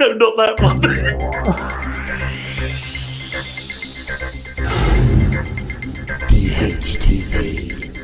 No, not that one. DHTV.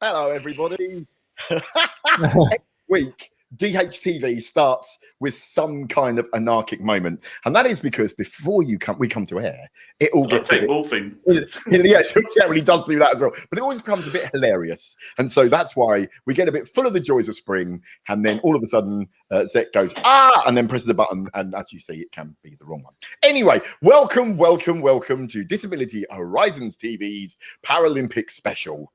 Hello, everybody. Every week, DHTV starts with some kind of anarchic moment, and that is because before we come to air, it all gets a bit morphine. Yes, it generally does do that as well, but it always becomes a bit hilarious, and so that's why we get a bit full of the joys of spring, and then all of a sudden, Zec goes and then presses a button, and as you see, it can be the wrong one. Anyway, welcome to Disability Horizons TV's Paralympic special.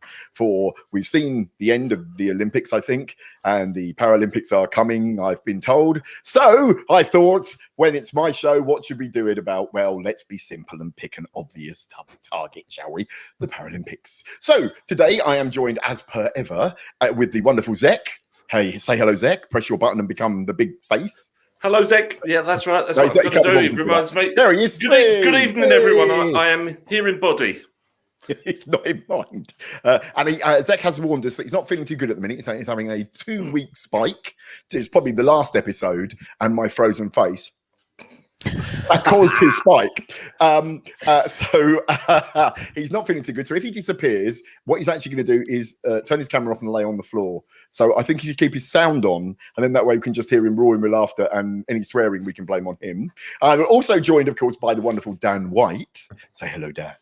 We've seen the end of the Olympics, I think, and the Paralympics are coming, I've been told. So I thought, when it's my show, what should we do it about? Well, let's be simple and pick an obvious target, shall we? The Paralympics. So today I am joined, as per ever, with the wonderful Zec. Hey, say hello, Zec. Press your button and become the big face. Hello, Zec. Yeah, that's right. That's what I've got to do. It reminds me. There he is. Good evening, everyone. I am here in body. He's not in mind. Zec has warned us that he's not feeling too good at the minute. He's having a 2-week spike. It's probably the last episode and my frozen face that caused his spike. So he's not feeling too good. So if he disappears, what he's actually going to do is turn his camera off and lay on the floor. So I think he should keep his sound on, and then that way we can just hear him roaring with laughter, and any swearing we can blame on him. We're also joined, of course, by the wonderful Dan White. Say hello, Dan.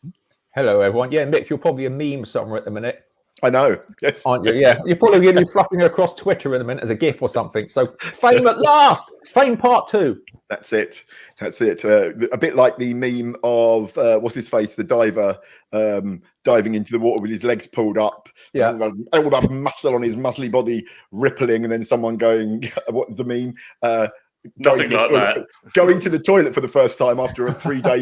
Hello, everyone. Yeah, Mick, you're probably a meme somewhere at the minute. I know. Yes. Aren't you? Yeah. You're probably going to be fluffing across Twitter in a minute as a GIF or something. So fame at last. Fame part 2. That's it. A bit like the meme of, what's his face, the diver diving into the water with his legs pulled up. Yeah. All that muscle on his muscly body rippling, and then someone going, what the meme? Nothing like that. Going to the toilet for the first time after a 3-day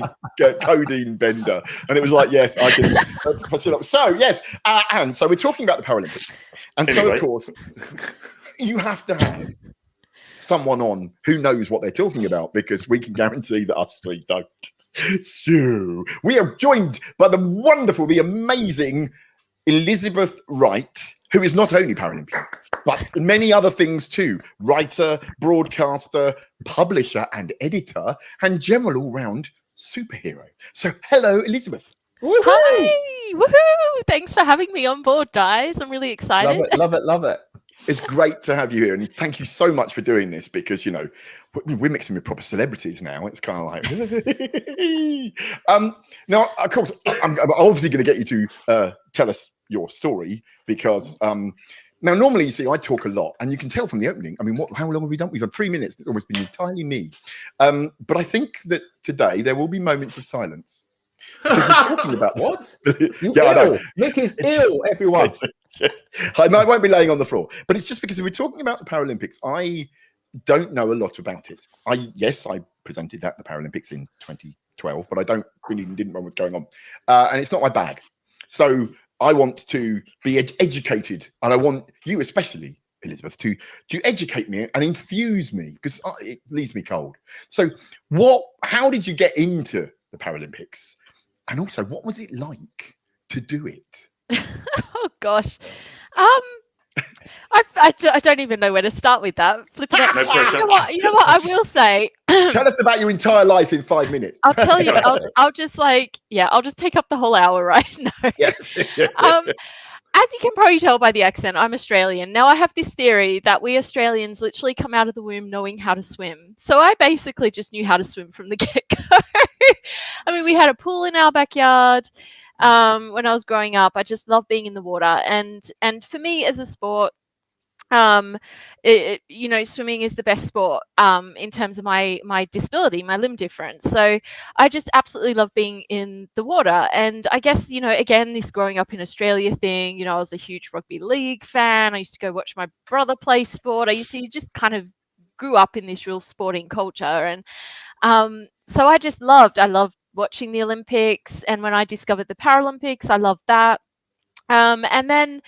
codeine bender. And it was like, yes, I can push it up. So, yes. And so we're talking about the Paralympics. And anyway. So, of course, you have to have someone on who knows what they're talking about, because we can guarantee that us three don't. So we are joined by the wonderful, the amazing Elizabeth Wright, who is not only Paralympian, but many other things too. Writer, broadcaster, publisher and editor, and general all-round superhero. So hello, Elizabeth. Woo-hoo! Hi! Woohoo! Thanks for having me on board, guys. I'm really excited. Love it. It's great to have you here, and thank you so much for doing this, because, you know, we're mixing with proper celebrities now. It's kind of like... Now, of course, I'm obviously going to get you to tell us your story, because now normally, you see, I talk a lot, and you can tell from the opening. I mean, how long have we done? We've done 3 minutes. It's almost been entirely me. But I think that today there will be moments of silence. We're talking about what? Yeah, I know. Nick is ill, everyone. I won't be laying on the floor, but it's just because if we're talking about the Paralympics, I don't know a lot about it. I presented at the Paralympics in 2012, but I didn't know what's going on, and it's not my bag. So I want to be educated, and I want you, especially Elizabeth, to educate me and infuse me, because it leaves me cold. So, how did you get into the Paralympics, and also what was it like to do it? Oh gosh, I don't even know where to start with that. Flipping it. No pressure. You know what? I will say. Tell us about your entire life in 5 minutes. I'll tell you. I'll just take up the whole hour right now. Yes. As you can probably tell by the accent, I'm Australian. Now, I have this theory that we Australians literally come out of the womb knowing how to swim. So I basically just knew how to swim from the get-go. I mean, we had a pool in our backyard when I was growing up. I just love being in the water. And for me as a sport, swimming is the best sport in terms of my disability, my limb difference. So I just absolutely love being in the water. And I guess, again, this growing up in Australia thing, I was a huge rugby league fan. I used to go watch my brother play sport. I just kind of grew up in this real sporting culture. And so I loved watching the Olympics. And when I discovered the Paralympics, I loved that. And then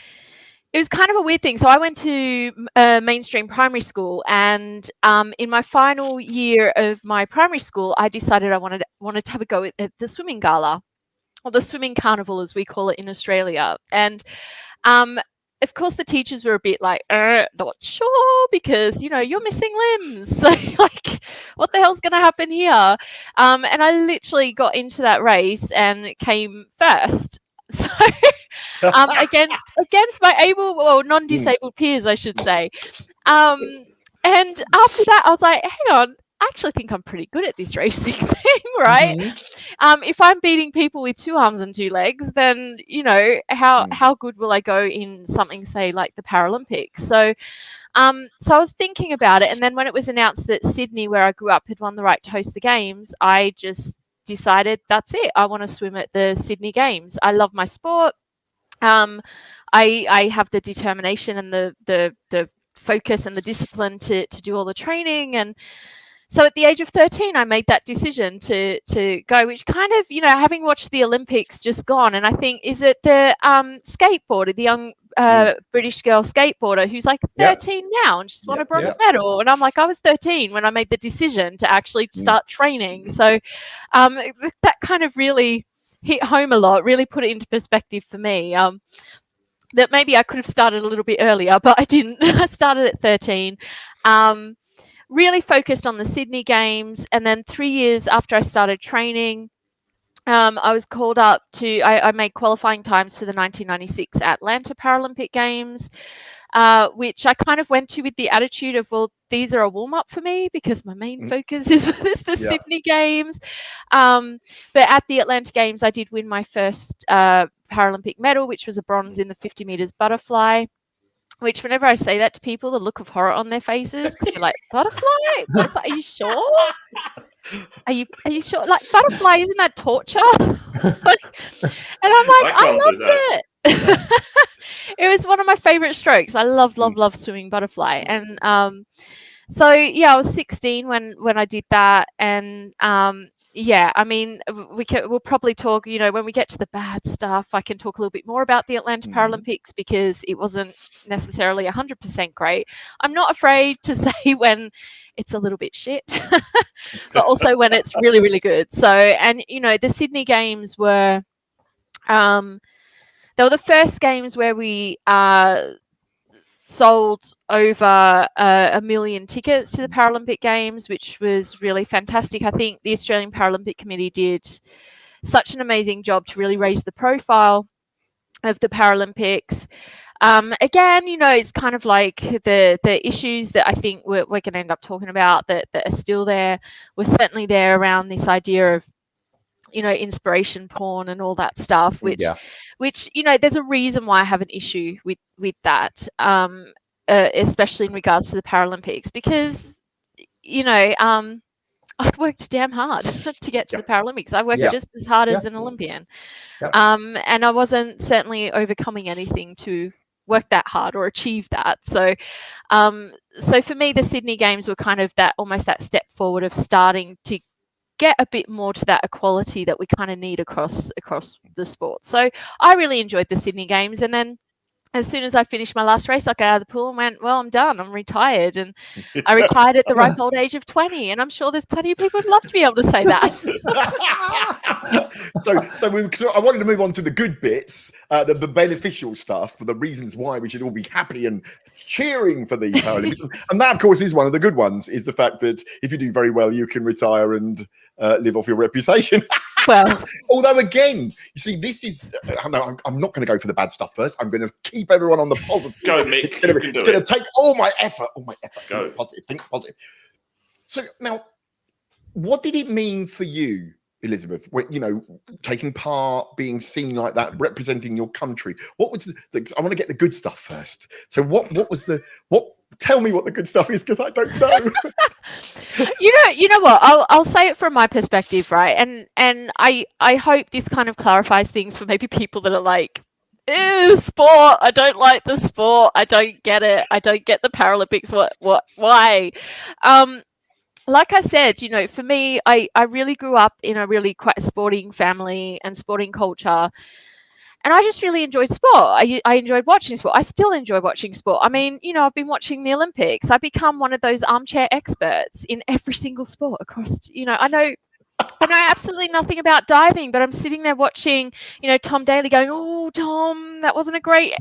it was kind of a weird thing. So I went to mainstream primary school, and in my final year of my primary school, I decided I wanted to have a go at the swimming gala, or the swimming carnival, as we call it in Australia. And of course, the teachers were a bit like, not sure, because, you know, you're missing limbs. So, like, what the hell's going to happen here? And I literally got into that race and came first. So, against my able, well, non-disabled peers, I should say. And after that, I was like, hang on, I actually think I'm pretty good at this racing thing, right? If I'm beating people with 2 arms and 2 legs, then, you know, how good will I go in something, say, like the Paralympics? So I was thinking about it, and then when it was announced that Sydney, where I grew up, had won the right to host the games, I just decided that's it. I want to swim at the Sydney Games. I love my sport. I have the determination and the focus and the discipline to do all the training. And so at the age of 13, I made that decision to go, which kind of, you know, having watched the Olympics just gone, and I think, is it the skateboarder, the young British girl skateboarder who's like 13 now and just won a bronze medal. And I'm like, I was 13 when I made the decision to actually start training. So that kind of really hit home a lot, really put it into perspective for me. That maybe I could have started a little bit earlier, but I didn't. I started at 13. Really focused on the Sydney Games, and then 3 years after I started training, I was called up to, I made qualifying times for the 1996 Atlanta Paralympic Games, which I kind of went to with the attitude of, well, these are a warm-up for me because my main focus is the Sydney Games. But at the Atlanta Games, I did win my first Paralympic medal, which was a bronze in the 50 meters butterfly. Which, whenever I say that to people, the look of horror on their faces, because they're like, butterfly? Are you sure? Are you sure? Like, butterfly, isn't that torture? And I'm like, I loved it. It was one of my favorite strokes. I love swimming butterfly. And so yeah, I was 16 when I did that. And yeah, I mean, we'll probably talk, you know, when we get to the bad stuff, I can talk a little bit more about the Atlanta Paralympics, because it wasn't necessarily 100% great. I'm not afraid to say when it's a little bit shit, but also when it's really, really good. So, and, you know, the Sydney Games were, they were the first games where we sold over 1 million tickets to the Paralympic Games, which was really fantastic. I think the Australian Paralympic Committee did such an amazing job to really raise the profile of the Paralympics. Again, you know, it's kind of like the issues that I think we're going to end up talking about that are still there. We're certainly there around this idea of, you know, inspiration porn and all that stuff, which, you know, there's a reason why I have an issue with that, especially in regards to the Paralympics, because, you know, I worked damn hard to get to the Paralympics. I worked just as hard as an Olympian. And I wasn't certainly overcoming anything to work that hard or achieve that. So, so for me, the Sydney Games were kind of that, almost that step forward of starting to get a bit more to that equality that we kind of need across the sport. So I really enjoyed the Sydney Games, and then as soon as I finished my last race, I got out of the pool and went, well, I'm done. I'm retired. And I retired at the ripe old age of 20. And I'm sure there's plenty of people who'd love to be able to say that. So I wanted to move on to the good bits, the beneficial stuff, for the reasons why we should all be happy and cheering for the Paralympics. And that, of course, is one of the good ones, is the fact that if you do very well, you can retire and live off your reputation. Well, although again, you see, this is, I'm not going to go for the bad stuff first. I'm going to keep everyone on the positive. Go, Mick. It's going to take all my effort. Go. Think positive. So now, what did it mean for you, Elizabeth, when, you know, taking part, being seen like that, representing your country? What was I want to get the good stuff first. So what was tell me what the good stuff is, because I don't know. You know what? I'll say it from my perspective, right? And I hope this kind of clarifies things for maybe people that are like, ew, sport, I don't like the sport, I don't get it, I don't get the Paralympics, why? Like I said, you know, for me, I really grew up in a really quite sporting family and sporting culture. And I just really enjoyed sport. I enjoyed watching sport. I still enjoy watching sport. I mean, you know, I've been watching the Olympics. I've become one of those armchair experts in every single sport across, you know, I I know absolutely nothing about diving, but I'm sitting there watching, Tom Daly going, "Oh, Tom, that wasn't a great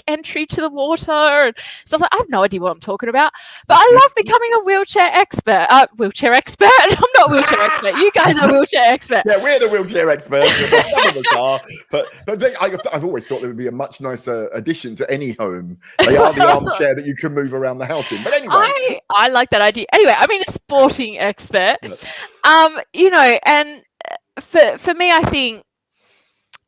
entry to the water," and stuff like. I have no idea what I'm talking about, but I love becoming a wheelchair expert. Wheelchair expert? I'm not a wheelchair expert. You guys are wheelchair expert. Yeah, we're the wheelchair experts. Some of us are, but I've always thought they would be a much nicer addition to any home. They are the armchair that you can move around the house in. But anyway, I like that idea. Anyway, I mean a sporting expert. And for me, I think,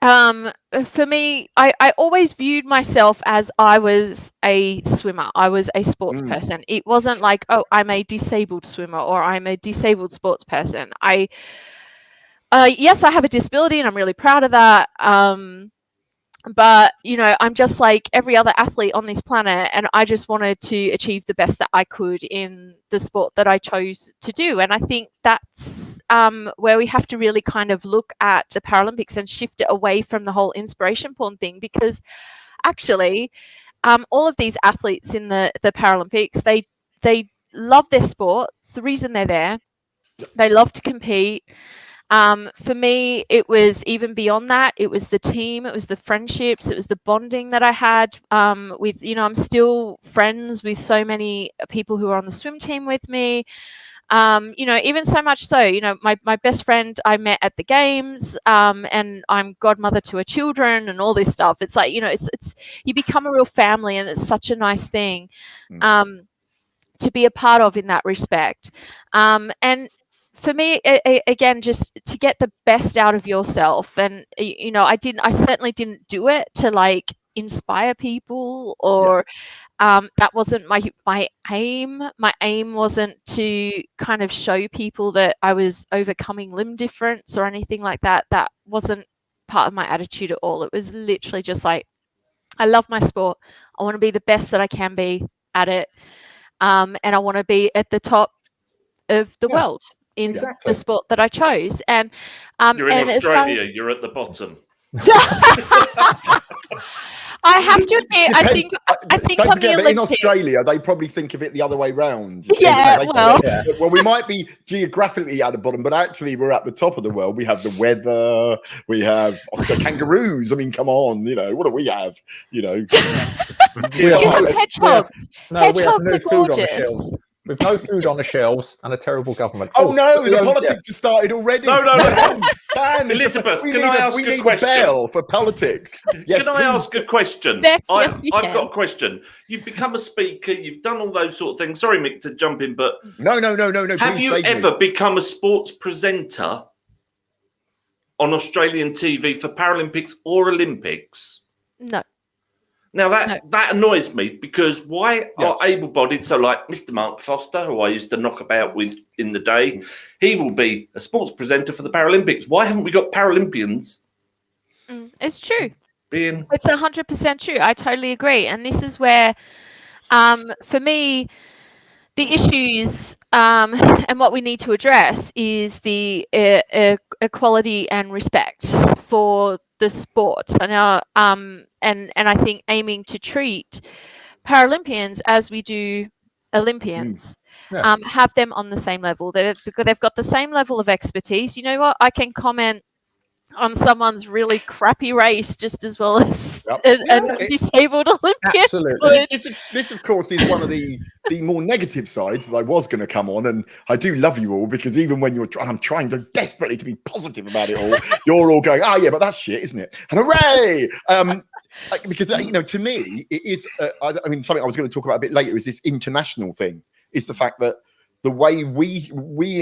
I always viewed myself as I was a swimmer. I was a sports person. It wasn't like, oh, I'm a disabled swimmer or I'm a disabled sports person. Yes, I have a disability and I'm really proud of that. But I'm just like every other athlete on this planet, and I just wanted to achieve the best that I could in the sport that I chose to do. And I think that's where we have to really kind of look at the Paralympics and shift it away from the whole inspiration porn thing, because actually all of these athletes in the Paralympics, they love their sport. It's the reason they're there. They love to compete. For me, it was even beyond that. It was the team, it was the friendships, it was the bonding that I had with, I'm still friends with so many people who are on the swim team with me. Even so much so, my best friend I met at the games, and I'm godmother to her children and all this stuff. It's like, it's you become a real family, and it's such a nice thing to be a part of in that respect. And for me, again, just to get the best out of yourself. And, I certainly didn't do it to inspire people or that wasn't my aim. My aim wasn't to kind of show people that I was overcoming limb difference or anything like that. That wasn't part of my attitude at all. It was literally just like, I love my sport. I want to be the best that I can be at it. And I want to be at the top of the world in the sport that I chose. And you're in Australia, you're at the bottom. I have to admit, I think don't on the forget, Olympics, in Australia, they probably think of it the other way round. Well, we might be geographically at the bottom, but actually we're at the top of the world. We have the weather, we have the kangaroos. I mean, come on, what do we have? You have hedgehogs. Hedgehogs are gorgeous. With no food on the shelves and a terrible government. Oh no, the politics have started already. No. Elizabeth, can I ask a question? We need a bell for politics. Yes, can I ask a question? I've got a question. You've become a speaker. You've done all those sort of things. Sorry, Mick, to jump in, but no. Have you ever become a sports presenter on Australian TV for Paralympics or Olympics? No. Now that annoys me, because why are able-bodied, so like Mr. Mark Foster, who I used to knock about with in the day, he will be a sports presenter for the Paralympics. Why haven't we got Paralympians? It's true. It's 100% true. I totally agree. And this is where, for me, the issues and what we need to address is the equality and respect for the sport. And I think aiming to treat Paralympians as we do Olympians, have them on the same level. They've got the same level of expertise. You know what? I can comment on someone's really crappy race just as well as a disabled Olympian. Absolutely. This, of course, is one of the more negative sides that I was going to come on, and I do love you all, because even when I'm trying to desperately to be positive about it all, you're all going, "Oh yeah, but that's shit, isn't it?" And hooray! Because to me, it is. I mean, something I was going to talk about a bit later is this international thing. It's the fact that the way we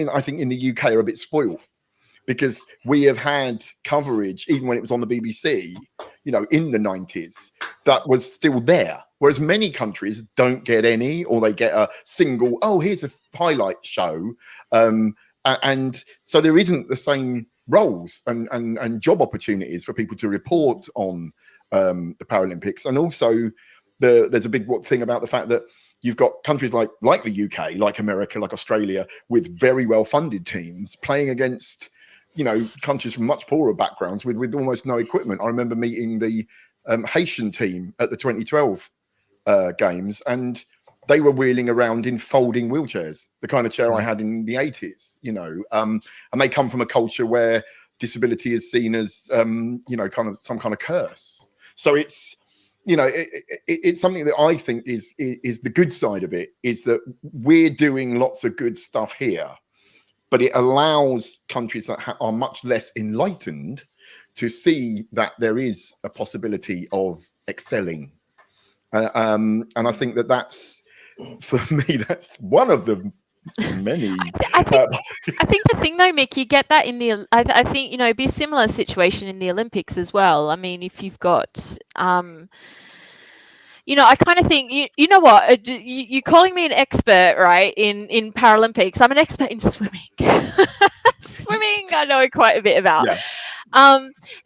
I think in the UK are a bit spoiled, because we have had coverage, even when it was on the BBC, in the 90s, that was still there. Whereas many countries don't get any, or they get a single, here's a highlight show. And so there isn't the same roles and job opportunities for people to report on the Paralympics. And also there's a big thing about the fact that you've got countries like the UK, like America, like Australia, with very well-funded teams playing against countries from much poorer backgrounds with almost no equipment. I remember meeting the Haitian team at the 2012 games, and they were wheeling around in folding wheelchairs, the kind of chair I had in the 80s, and they come from a culture where disability is seen as, kind of some kind of curse. So it's, it's something that I think is the good side of it, is that we're doing lots of good stuff here, but it allows countries that are much less enlightened to see that there is a possibility of excelling. And I think that's, for me, that's one of the many. I think the thing though, Mick, you get that in the. I think it'd be a similar situation in the Olympics as well. I mean, if you've got, I kind of think you know what, you're calling me an expert, right? In Paralympics, I'm an expert in swimming. Swimming, I know quite a bit about. Yeah.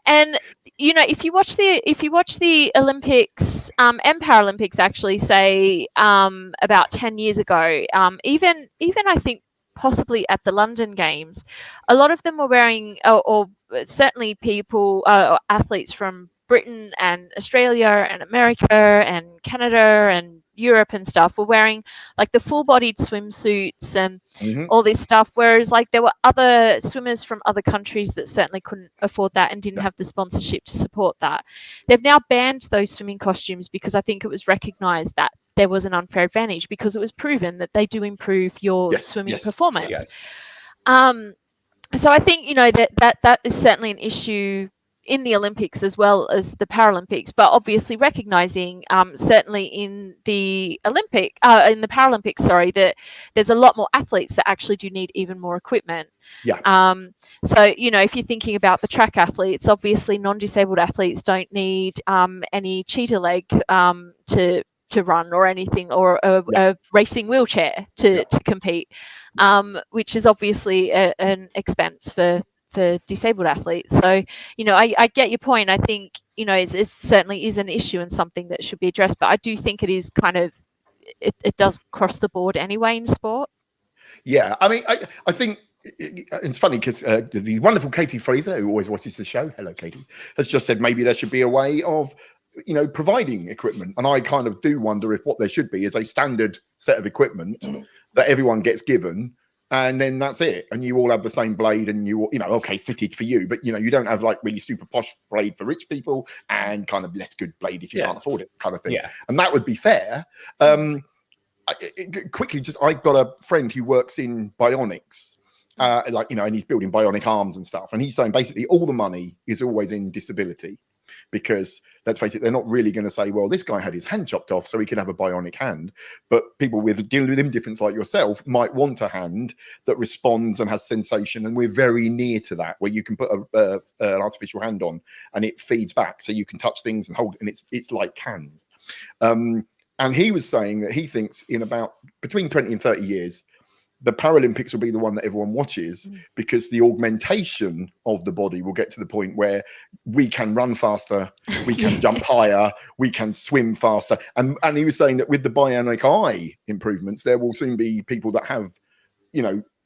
And if you watch the Olympics and Paralympics, actually, say about 10 years ago, even I think possibly at the London Games, a lot of them were wearing, or certainly people, athletes from Britain and Australia and America and Canada and Europe and stuff, were wearing like the full-bodied swimsuits and all this stuff, whereas like there were other swimmers from other countries that certainly couldn't afford that and didn't have the sponsorship to support that. They've now banned those swimming costumes because I think it was recognized that there was an unfair advantage, because it was proven that they do improve your swimming performance. So I think that is certainly an issue in the Olympics as well as the Paralympics, but obviously recognizing certainly in the Paralympics, that there's a lot more athletes that actually do need even more equipment. So if you're thinking about the track athletes, obviously non-disabled athletes don't need any cheetah leg to run or anything, or a racing wheelchair to compete, which is obviously an expense for disabled athletes. So I get your point. I think it certainly is an issue and something that should be addressed, but I do think it is kind of it does cross the board anyway in sport. I mean, I think it's funny because the wonderful Katie Fraser, who always watches the show, hello Katie, has just said maybe there should be a way of providing equipment, and I kind of do wonder if what there should be is a standard set of equipment that everyone gets given, and then that's it, and you all have the same blade, and okay, fitted for you, but you don't have like really super posh blade for rich people and kind of less good blade if you can't afford it, kind of thing. And that would be fair. Quickly, I've got a friend who works in bionics, and he's building bionic arms and stuff, and he's saying basically all the money is always in disability, because let's face it, they're not really going to say, well, this guy had his hand chopped off so he could have a bionic hand. But people dealing with limb difference like yourself might want a hand that responds and has sensation, and we're very near to that, where you can put an artificial hand on and it feeds back, so you can touch things and hold it, and it's like hands. And he was saying that he thinks in about between 20 and 30 years, the Paralympics will be the one that everyone watches, because the augmentation of the body will get to the point where we can run faster, we can jump higher, we can swim faster. And he was saying that with the bionic eye improvements, there will soon be people that have,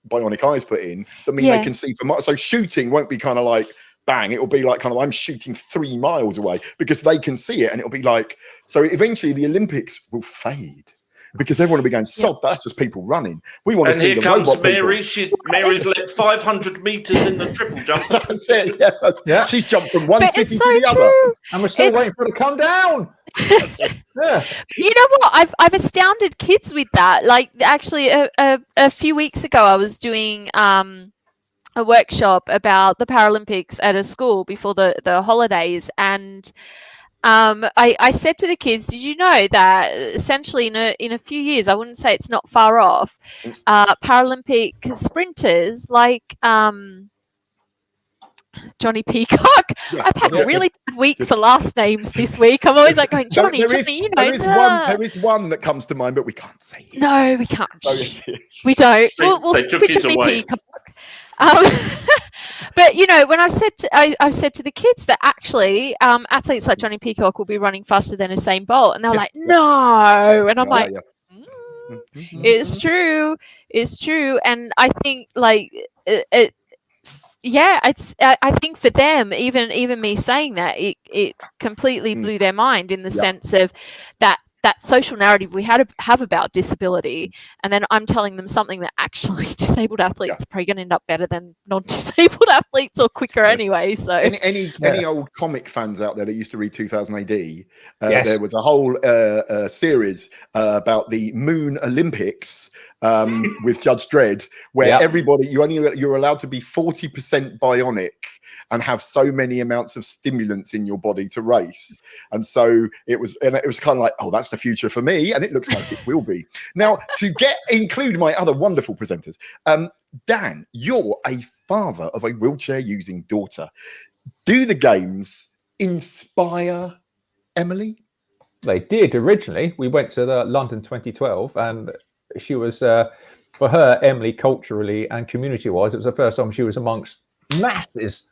bionic eyes put in that mean they can see for miles. So shooting won't be kind of like bang, it'll be like kind of I'm shooting 3 miles away, because they can see it, and it'll be like, so eventually the Olympics will fade, because everyone will be going, sod, that's just people running. We want to see the robot. And here comes Mary. Mary's led 500 meters in the triple jump. That's it. She's jumped from one city to the other, and we're still waiting for her to come down. You know what? I've astounded kids with that. Like, actually, a few weeks ago, I was doing a workshop about the Paralympics at a school before the holidays, and I said to the kids, did you know that essentially in a few years, I wouldn't say it's not far off, Paralympic sprinters like Johnny Peacock. I've had a really bad week for last names this week. I'm always like going, Johnny, there is one that comes to mind, but we can't say it. No, we can't. We don't. We'll switch to Peacock. But when I've said to the kids that actually athletes like Johnny Peacock will be running faster than Usain Bolt, and they're like, no, and I'm like, it's true, and I think like I think for them, even me saying that, it completely blew their mind in the sense of that that social narrative we have about disability, and then I'm telling them something that actually disabled athletes are probably going to end up better than non-disabled athletes, or quicker anyway. So any old comic fans out there that used to read 2000 AD, there was a whole series about the Moon Olympics with Judge Dredd, where everybody, you're allowed to be 40% bionic and have so many amounts of stimulants in your body to race. And so it was kind of like, oh, that's the future for me, and it looks like it will be. Now, to include my other wonderful presenters, Dan, you're a father of a wheelchair-using daughter. Do the games inspire Emily? They did originally. We went to the London 2012, and she was, for her, Emily, culturally and community-wise, it was the first time she was amongst masses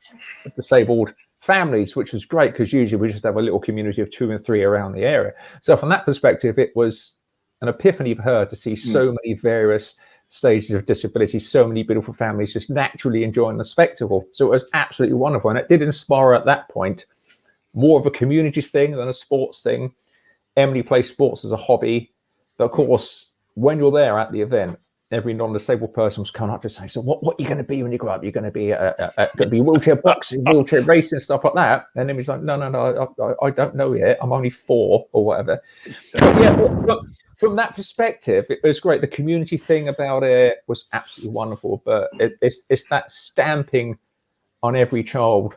of disabled families, which was great, because usually we just have a little community of 2 and 3 around the area. So from that perspective, it was an epiphany for her to see so many various stages of disability, so many beautiful families just naturally enjoying the spectacle. So it was absolutely wonderful, and it did inspire at that point more of a community thing than a sports thing. Emily plays sports as a hobby, but of course, when you're there at the event, every non-disabled person was coming up to say, so what are you going to be when you grow up? You're going to be going to be wheelchair boxing, wheelchair racing, stuff like that. And then he's like, no, I don't know yet. I'm only 4 or whatever. But from that perspective, it was great. The community thing about it was absolutely wonderful. But it's that stamping on every child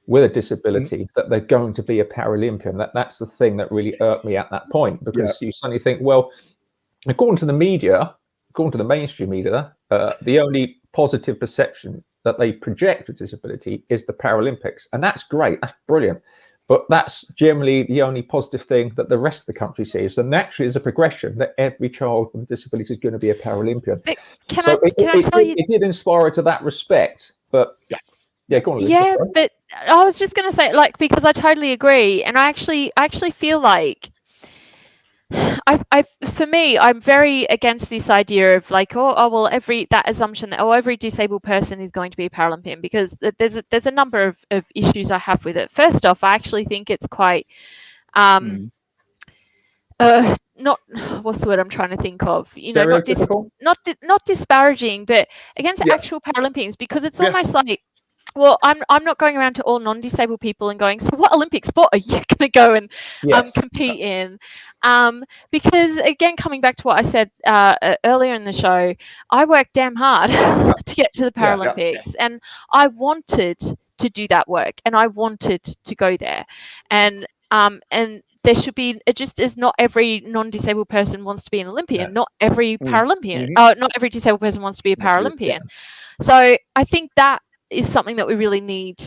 with a disability that they're going to be a Paralympian. That's the thing that really irked me at that point, because you suddenly think, well, according to the media, according to the mainstream media, the only positive perception that they project with disability is the Paralympics. And that's great. That's brilliant. But that's generally the only positive thing that the rest of the country sees. So naturally, there's a progression that every child with a disability is going to be a Paralympian. But can I tell you? It did inspire her to that respect. But go on. Yeah, but I was just going to say, like, because I totally agree. And I actually feel like, for me, I'm very against this idea of like, that assumption that every disabled person is going to be a Paralympian, because there's a number of issues I have with it. First off, I actually think it's quite not what's the word I'm trying to think of, not disparaging, but against actual Paralympians, because it's almost like, well, I'm not going around to all non-disabled people and going, so what Olympic sport are you going to go and compete in? Because, again, coming back to what I said earlier in the show, I worked damn hard to get to the Paralympics, and I wanted to do that work, and I wanted to go there. And there should be, just as not every non-disabled person wants to be an Olympian, not every Paralympian, not every disabled person wants to be a Paralympian. So I think that is something that we really need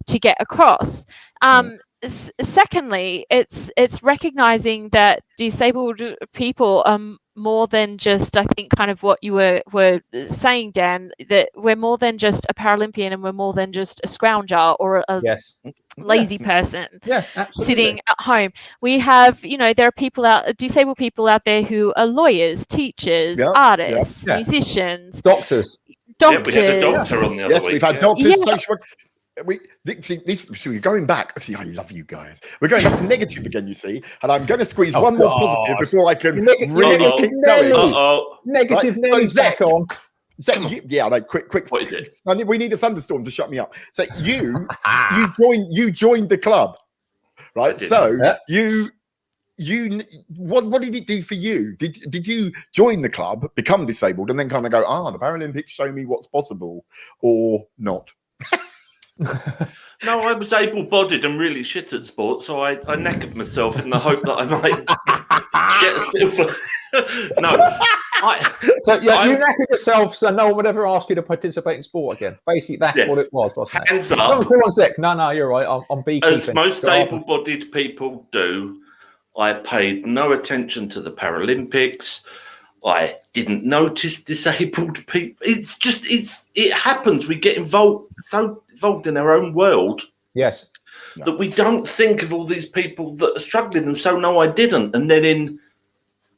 to get across. Secondly, it's recognizing that disabled people are more than just, I think, kind of what you were saying, Dan, that we're more than just a Paralympian, and we're more than just a scrounger or a lazy person sitting at home. We have, there are disabled people out there who are lawyers, teachers, artists, musicians, doctors. Yeah, we had a doctor on the other week. We've had doctors, social work. We're going back. See, I love you guys. We're going back to negative again, you see. And I'm going to squeeze one more positive before I can really keep going. Negative Nelly back on. Zec, quick. What is it? We need a thunderstorm to shut me up. So you joined the club, right? So what did it do for you? Did you join the club, become disabled, and then kind of go, the Paralympics show me what's possible, or not? No, I was able-bodied and really shit at sport, so I knackered myself in the hope that I might get a silver. You knackered yourself so no one would ever ask you to participate in sport again. Basically, that's what it was, wasn't it? Hands up. Come on, Zec. No, you're right. I'm beekeeping. As most able-bodied people do, I paid no attention to the Paralympics. I didn't notice disabled people. It happens. We get so involved in our own world. Yes. That we don't think of all these people that are struggling. And so, no, I didn't. And then in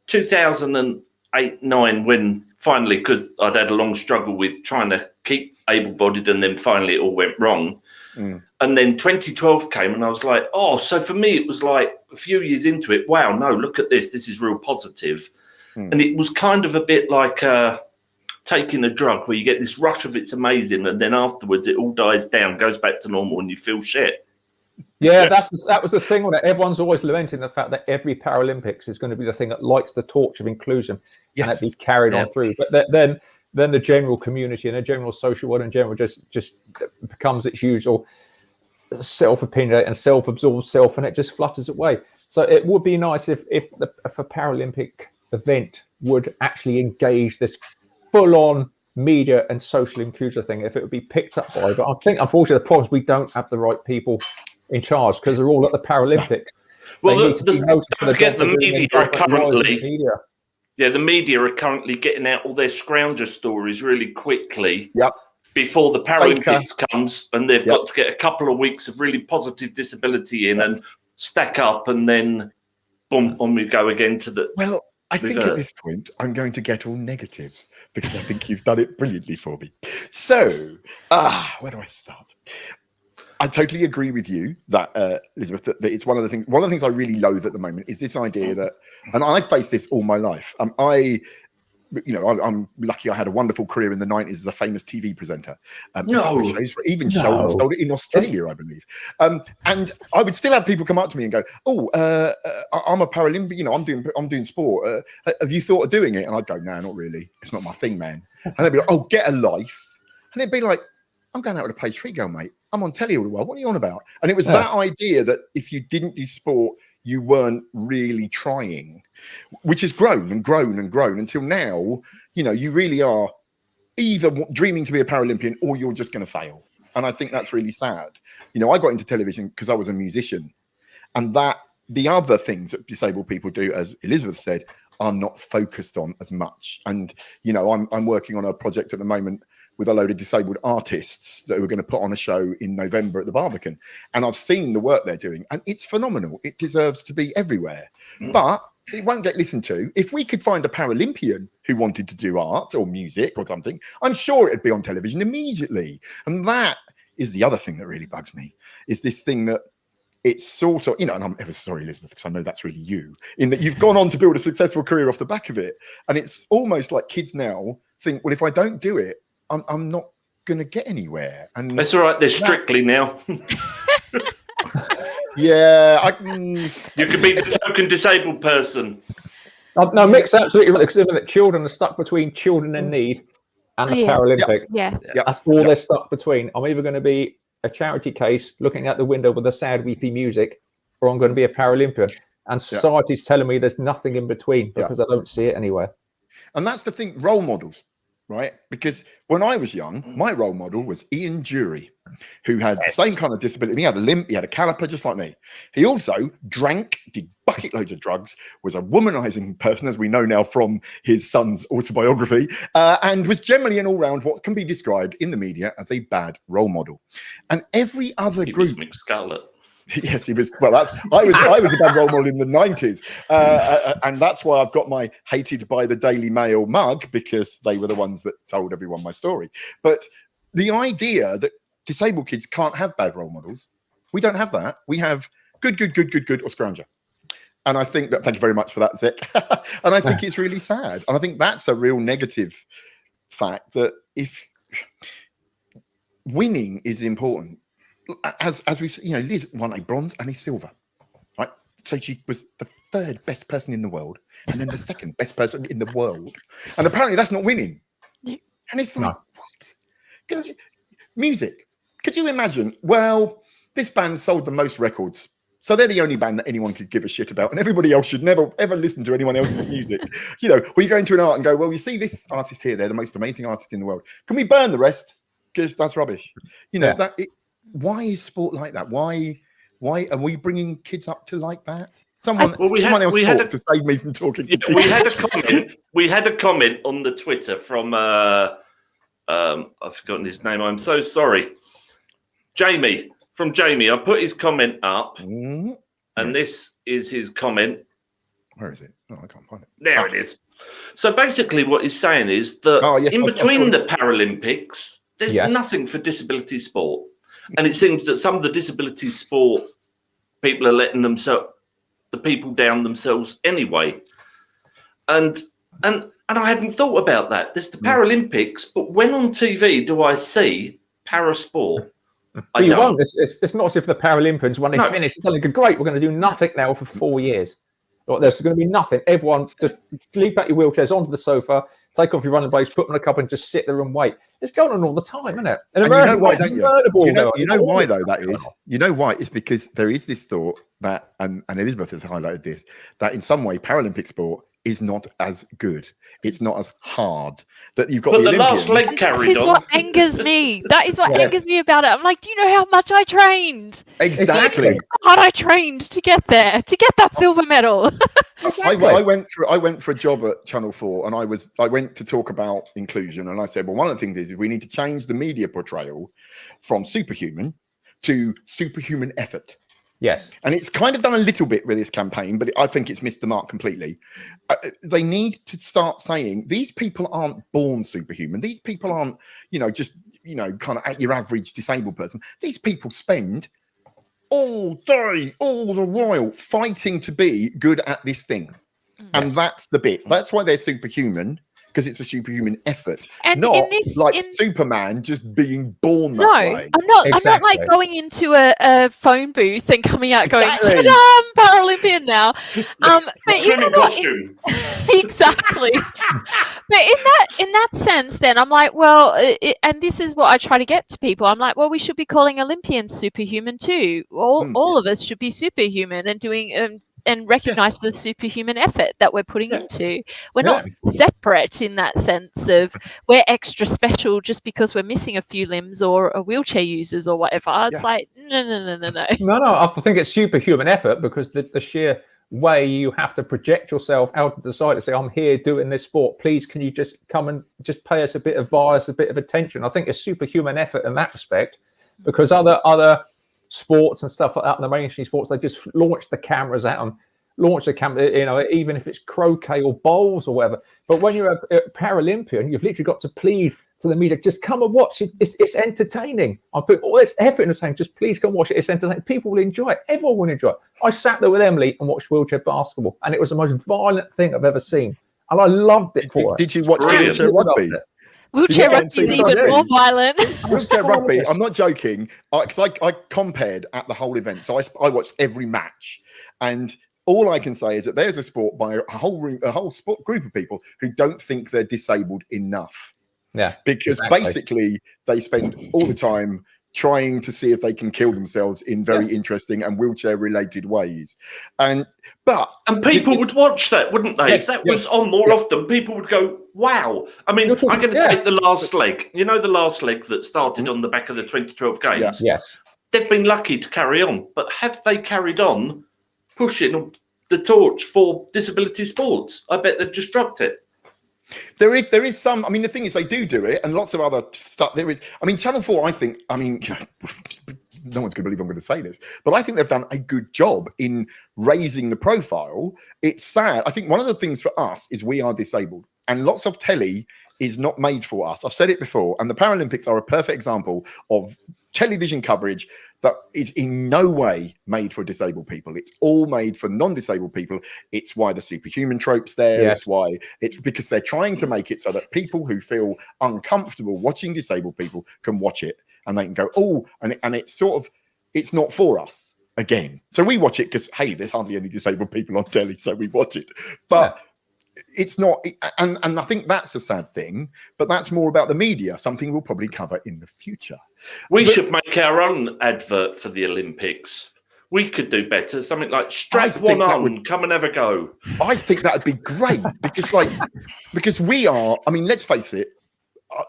2008-9, when finally, because I'd had a long struggle with trying to keep able-bodied, and then finally it all went wrong. And then 2012 came, and I was like, so for me, it was like a few years into it, wow, no, look at this. This is real positive. And it was kind of a bit like taking a drug where you get this rush of it's amazing, and then afterwards it all dies down, goes back to normal, and you feel shit. Yeah, that was the thing with it. Everyone's always lamenting the fact that every Paralympics is going to be the thing that lights the torch of inclusion and it be carried on through. But then the general community and the general social world in general just becomes its usual self-opinionated and self-absorbed self, and it just flutters away. So it would be nice if a Paralympic event would actually engage this full-on media and social inclusion thing, if it would be picked up by. But I think, unfortunately, the problem is we don't have the right people in charge because they're all at the Paralympics. Well, don't forget the media are currently. Yeah, the media are currently getting out all their scrounger stories really quickly. Yep. Before the Paralympics comes, and they've got to get a couple of weeks of really positive disability in and stack up, and then boom, on we go again to the. Well, I think at this point I'm going to get all negative because I think you've done it brilliantly for me. So, where do I start? I totally agree with you that Elizabeth, that it's one of the things I really loathe at the moment is this idea that, and I face this all my life. I'm lucky I had a wonderful career in the 90s as a famous TV presenter. Sold it in Australia, I believe. And I would still have people come up to me and go, I'm a Paralympian, I'm doing sport. Have you thought of doing it? And I'd go, no, not really. It's not my thing, man. And they'd be like, oh, get a life. And it'd be like, I'm going out with a page 3 girl, mate. I'm on telly all the while. What are you on about? And it was that idea that if you didn't do sport, you weren't really trying, which has grown and grown and grown until now, you really are either dreaming to be a Paralympian or you're just going to fail. And I think that's really sad. I got into television because I was a musician, and that the other things that disabled people do, as Elizabeth said, are not focused on as much. And, I'm working on a project at the moment with a load of disabled artists that we're going to put on a show in November at the Barbican. And I've seen the work they're doing, and it's phenomenal. It deserves to be everywhere, but it won't get listened to. If we could find a Paralympian who wanted to do art or music or something, I'm sure it'd be on television immediately. And that is the other thing that really bugs me, is this thing that it's sort of, and I'm ever sorry, Elizabeth, because I know that's really you, in that you've gone on to build a successful career off the back of it. And it's almost like kids now think, well, if I don't do it, I'm not going to get anywhere. And that's all right. They're Strictly now. Yeah. You could be the token disabled person. No, Mick's absolutely right. Because children are stuck between children in need and the Paralympics. Yeah. That's all they're stuck between. I'm either going to be a charity case looking out the window with the sad, weepy music, or I'm going to be a Paralympian. And society's telling me there's nothing in between because I don't see it anywhere. And that's the thing, role models. Right, because when I was young, my role model was Ian Jury, who had the same kind of disability. He had a limp, he had a caliper, just like me. He also drank, did bucket loads of drugs, was a womanizing person, as we know now from his son's autobiography, and was generally an all-round what can be described in the media as a bad role model. And every other group, Mick Scarlett. Yes, he was. Well, I was a bad role model in the 90s, and that's why I've got my hated by the Daily Mail mug, because they were the ones that told everyone my story. But the idea that disabled kids can't have bad role models, we don't have that. We have good, or scrounger. And I think that. Thank you very much for that, Zec. And I think it's really sad. And I think that's a real negative fact, that if winning is important. As we, Liz won a bronze and a silver, right? So she was the 3rd best person in the world, and then the 2nd best person in the world. And apparently that's not winning. And it's like, what? Music. Could you imagine? Well, this band sold the most records, so they're the only band that anyone could give a shit about, and everybody else should never ever listen to anyone else's music. Where you go into an art and go, well, you see this artist here, they're the most amazing artist in the world. Can we burn the rest? Because that's rubbish. Why is sport like that? Why are we bringing kids up to like that? Someone else talk to save me from talking. We had a comment on the Twitter from I've forgotten his name. I'm so sorry. Jamie. I put his comment up, and this is his comment. Where is it? Oh, I can't find it. There it is. So basically, what he's saying is that in between the Paralympics, there's nothing for disability sport. And it seems that some of the disability sport people are letting themselves the people down themselves anyway. And I hadn't thought about that. There's the Paralympics, but when on TV do I see parasport? You won't. It's not as if the Paralympians, when they finish, it's like, great, we're going to do nothing now for 4 years. There's going to be nothing. Everyone just leave back your wheelchairs onto the sofa, take off your running blades, put them in a cup, and just sit there and wait. It's going on all the time, isn't it? And you know why, don't you? You know why, though, that is? You know why? It's because there is this thought that, and Elizabeth has highlighted this, that in some way Paralympic sport is not as good. It's not as hard. That you've got but the Olympians. last leg carried on. That is what angers me. That is what angers me about it. I'm like, do you know how much I trained? Exactly. How hard I trained to get there, to get that silver medal. I went for a job at Channel 4, and I went to talk about inclusion, and I said, well, one of the things is we need to change the media portrayal from superhuman to superhuman effort. Yes. And it's kind of done a little bit with this campaign, but I think it's missed the mark completely. They need to start saying these people aren't born superhuman. These people aren't, just, kind of your average disabled person. These people spend all day, all the while fighting to be good at this thing. And that's the bit. That's why they're superhuman, because it's a superhuman effort, and not Superman just being born that way. I'm not like going into a phone booth and coming out going, "Ta-da, I'm Paralympian now." But you know what? Exactly. But in that sense, then I'm like, well, and this is what I try to get to people. I'm like, well, we should be calling Olympians superhuman too. All of us should be superhuman and doing. And recognise for the superhuman effort that we're putting into. We're not separate in that sense of we're extra special just because we're missing a few limbs or are wheelchair users or whatever. It's like, no. No, I think it's superhuman effort because the sheer way you have to project yourself out of the side to say, I'm here doing this sport. Please, can you just come and just pay us a bit of a bit of attention? I think it's superhuman effort in that respect because other sports and stuff like that, and the mainstream sports, they just launch the cameras at them, even if it's croquet or bowls or whatever. But when you're a Paralympian, you've literally got to plead to the media, just come and watch it. It's entertaining. I put all this effort into saying, just please come watch it. It's entertaining. People will enjoy it. Everyone will enjoy it. I sat there with Emily and watched wheelchair basketball, and it was the most violent thing I've ever seen. And I loved it for it. Did you watch wheelchair rugby? Wheelchair rugby is even more violent. Wheelchair rugby, I'm not joking, because I compared at the whole event. So I watched every match. And all I can say is that there's a sport by a whole sport group of people who don't think they're disabled enough. Yeah. Because basically they spend all the time trying to see if they can kill themselves in very interesting and wheelchair related ways. And people would watch that, wouldn't they? If that was on more often, people would go, wow. I mean, I'm going to take the last leg. You know, the last leg that started on the back of the 2012 Games? Yes. They've been lucky to carry on, but have they carried on pushing the torch for disability sports? I bet they've just dropped it. There is some. I mean, the thing is, they do it, and lots of other stuff. There is. I mean, Channel 4. I mean, no one's going to believe I'm going to say this, but I think they've done a good job in raising the profile. It's sad. I think one of the things for us is we are disabled, and lots of telly is not made for us. I've said it before, and the Paralympics are a perfect example of television coverage that is in no way made for disabled people. It's all made for non-disabled people. It's why the superhuman trope's there. Yes. It's because they're trying to make it so that people who feel uncomfortable watching disabled people can watch it and they can go, and it's sort of, it's not for us again. So we watch it because, hey, there's hardly any disabled people on telly, so we watch it. But it's not, and I think that's a sad thing, but that's more about the media, something we'll probably cover in the future. We should make our own advert for the Olympics. We could do better, something like strap one on, come and have a go. I think that would be great because we are, I mean, let's face it,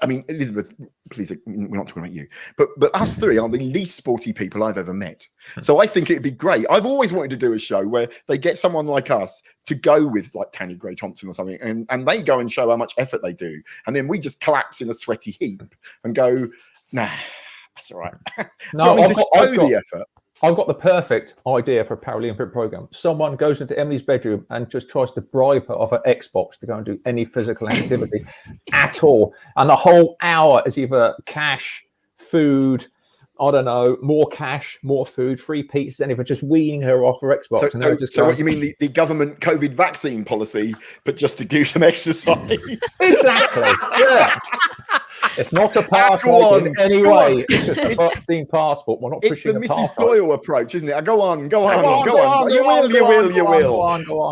I mean, Elizabeth, please, we're not talking about you, but us three are the least sporty people I've ever met. So I think it'd be great. I've always wanted to do a show where they get someone like us to go with like Tanny Gray Thompson or something, and they go and show how much effort they do. And then we just collapse in a sweaty heap and go, nah, that's all right. No, the effort. I've got the perfect idea for a Paralympic program. Someone goes into Emily's bedroom and just tries to bribe her off her Xbox to go and do any physical activity at all. And the whole hour is either cash, food, I don't know, more cash, more food, free pizzas, anything, just weaning her off her Xbox. So what you mean, the government COVID vaccine policy, but just to do some exercise? Exactly. Yeah. It's not a passport in any way. It's just a vaccine passport. We're not pushing the a Mrs. passport. Doyle approach, isn't it? Go on. Go on. You will.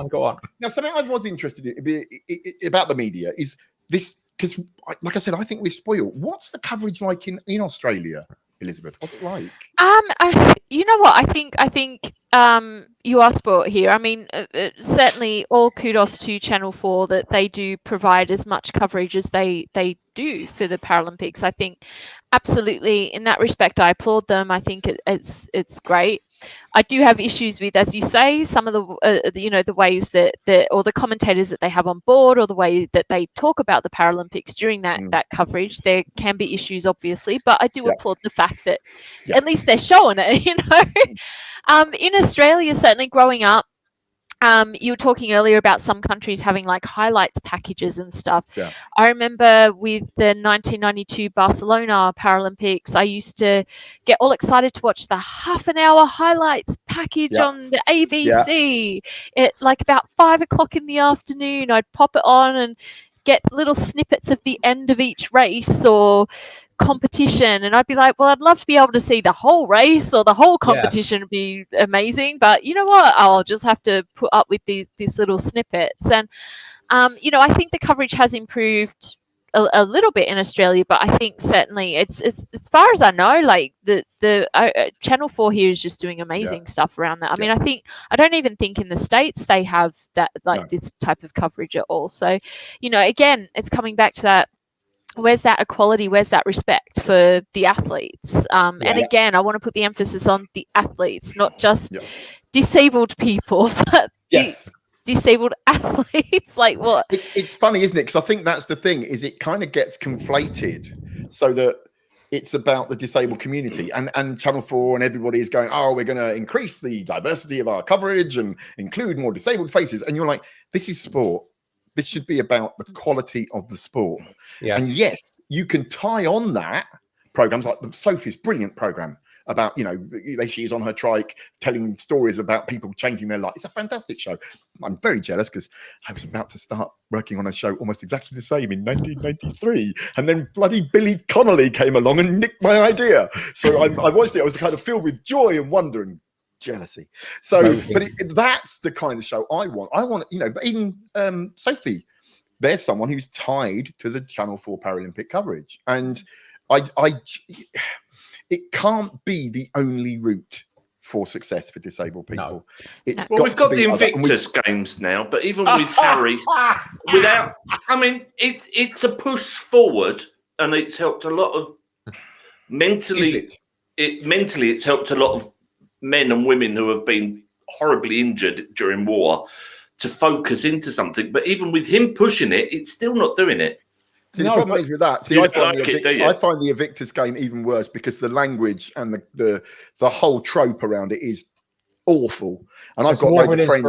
Go on. Now, something I was interested in about the media is this, because, like I said, I think we're spoiled. What's the coverage like in Australia, Elizabeth? What's it like? You know what? I think you are sport here. I mean, certainly all kudos to Channel 4 that they do provide as much coverage as they do for the Paralympics. I think absolutely in that respect, I applaud them. I think it's great. I do have issues with, as you say, some of the ways that or the commentators that they have on board, or the way that they talk about the Paralympics during that coverage. There can be issues, obviously, but I do applaud the fact that at least they're showing it. In Australia, certainly growing up, you were talking earlier about some countries having like highlights packages and stuff. Yeah. I remember with the 1992 Barcelona Paralympics, I used to get all excited to watch the half-an-hour highlights package on the ABC. At like about 5 o'clock in the afternoon, I'd pop it on and get little snippets of the end of each race or competition, and I'd be like, well, I'd love to be able to see the whole race or the whole competition. Would be amazing, but you know what, I'll just have to put up with these little snippets. And I think the coverage has improved a little bit in Australia, but I think certainly it's as far as I know, like the Channel 4 here is just doing amazing stuff around that. I mean, I don't even think in the States they have that this type of coverage at all. So again, it's coming back to that. Where's that equality? Where's that respect for the athletes? And again, I want to put the emphasis on the athletes, not just disabled people, but disabled athletes. Like what? It's funny, isn't it? Because I think that's the thing, is it kind of gets conflated so that it's about the disabled community, and Channel 4 and everybody is going, oh, we're going to increase the diversity of our coverage and include more disabled faces. And you're like, this is sport. This should be about the quality of the sport. Yes. And yes, you can tie on that programs like Sophie's brilliant program about, she is on her trike telling stories about people changing their life. It's a fantastic show. I'm very jealous because I was about to start working on a show almost exactly the same in 1993. And then bloody Billy Connolly came along and nicked my idea. So I watched it. I was kind of filled with joy and wonder and jealousy. So, but that's the kind of show I want. But even Sophie, there's someone who's tied to the Channel 4 Paralympic coverage, and it can't be the only route for success for disabled people. No. We've got the Invictus Games now, but even with Harry, it's a push forward, and it's helped a lot of mentally. It's helped a lot of men and women who have been horribly injured during war to focus into something. But even with him pushing it, it's still not doing it. See, the problem is with that. See, I find the Invictus game even worse because the language and the whole trope around it is awful. And I've got loads of friends.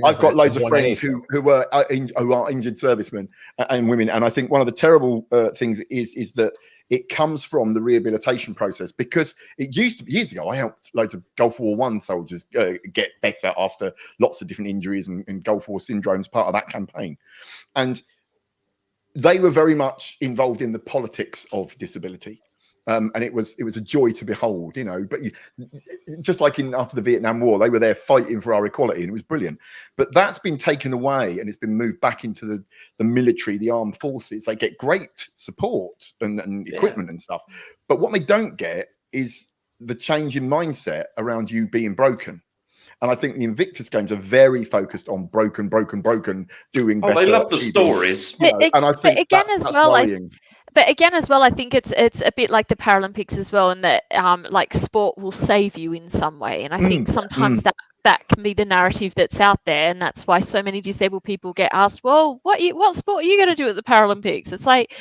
I've got loads of friends who are injured servicemen and women. And I think one of the terrible things is that it comes from the rehabilitation process, because it used to be years ago. I helped loads of Gulf War I soldiers get better after lots of different injuries and Gulf War syndromes, part of that campaign. And they were very much involved in the politics of disability. And it was a joy to behold, but just like after the Vietnam War, they were there fighting for our equality, and it was brilliant. But that's been taken away and it's been moved back into the military, the armed forces. They get great support and equipment and stuff. But what they don't get is the change in mindset around you being broken. And I think the Invictus Games are very focused on broken, doing better. They love the stories. And I think that's worrying. But again, as well, I think it's a bit like the Paralympics as well, in that like sport will save you in some way. And I think sometimes that can be the narrative that's out there, and that's why so many disabled people get asked, "Well, what sport are you going to do at the Paralympics?" It's like,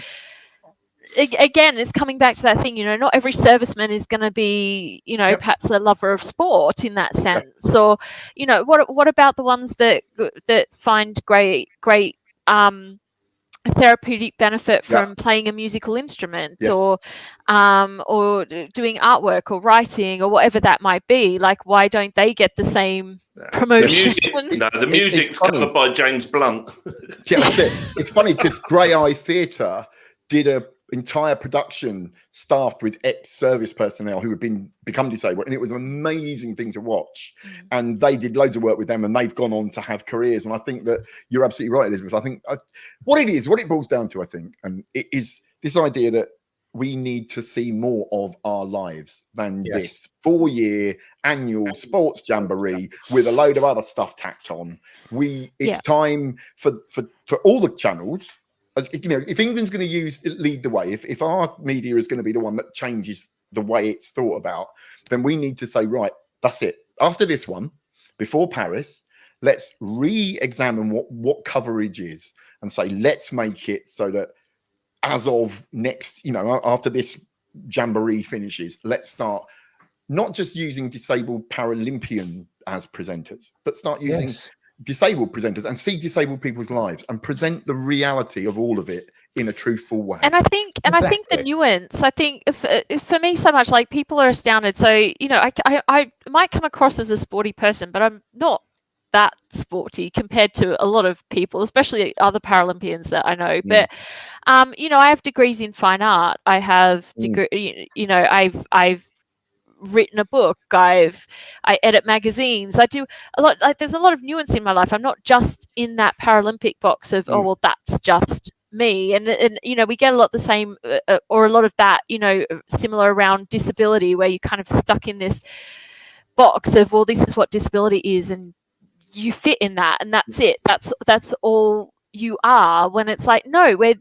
again, it's coming back to that thing. Not every serviceman is going to be, perhaps a lover of sport in that sense, or what about the ones that find great therapeutic benefit from playing a musical instrument or doing artwork or writing or whatever that might be. Like, why don't they get the same promotion? The music's covered by James Blunt. Yeah, that's it. It's funny because Grey Eye Theatre did a entire production staffed with ex-service personnel who had become disabled, and it was an amazing thing to watch. And they did loads of work with them, and they've gone on to have careers. And I think that you're absolutely right, Elizabeth. I think what it boils down to, I think, and it is this idea that we need to see more of our lives than this 4-year annual sports jamboree with a load of other stuff tacked on. It's time for all the channels. You know, if England's going to lead the way, if our media is going to be the one that changes the way it's thought about, then we need to say, right, that's it. After this one, before Paris, let's re-examine what coverage is and say, let's make it so that as of next, you know, after this jamboree finishes, let's start not just using disabled Paralympian as presenters, but start using disabled presenters and see disabled people's lives and present the reality of all of it in a truthful way. And I think the nuance, I think for me so much, like, people are astounded. So, you know, I might come across as a sporty person, but I'm not that sporty compared to a lot of people, especially other Paralympians that I know. But you know, I have degrees in fine art. I have you know, I've written a book. I edit magazines. I do a lot. Like, there's a lot of nuance in my life. I'm not just in that Paralympic box of oh well, that's just me. And you know, we get a lot the same or a lot of that, you know, similar around disability, where you're kind of stuck in this box of, well, this is what disability is, and you fit in that, and that's it. That's all you are. When it's like, no, we're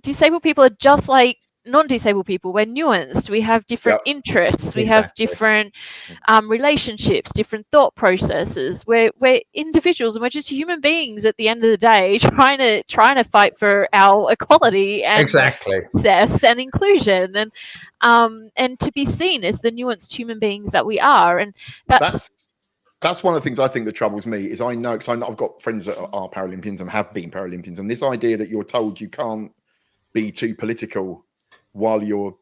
disabled people are just like non-disabled people. We're nuanced. We have different interests. We have different relationships, different thought processes. We're individuals, and we're just human beings at the end of the day, trying to fight for our equality and success and inclusion, and to be seen as the nuanced human beings that we are. And that's one of the things I think that troubles me is I know, because I've got friends that are Paralympians and have been Paralympians, and this idea that you're told you can't be too political while you're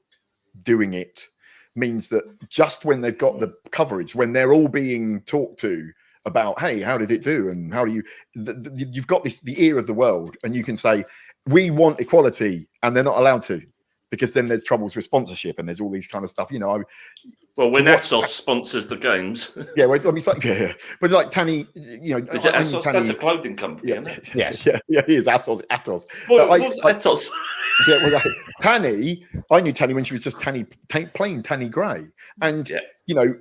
doing it means that just when they've got the coverage, when they're all being talked to about, hey, how did it do? And how do you've got the ear of the world, and you can say, we want equality, and they're not allowed to, because then there's troubles with sponsorship and there's all these kind of stuff, you know. Well, when ASOS sponsors the games. Yeah, well, it's like, but it's like Tanny, you know. Is it ASOS? That's a clothing company, isn't it? Yes. Yeah, he is Atos. Well, what's Atos? Yeah, well, Tanny, I knew Tanny when she was just plain Tanny Gray. And, you know,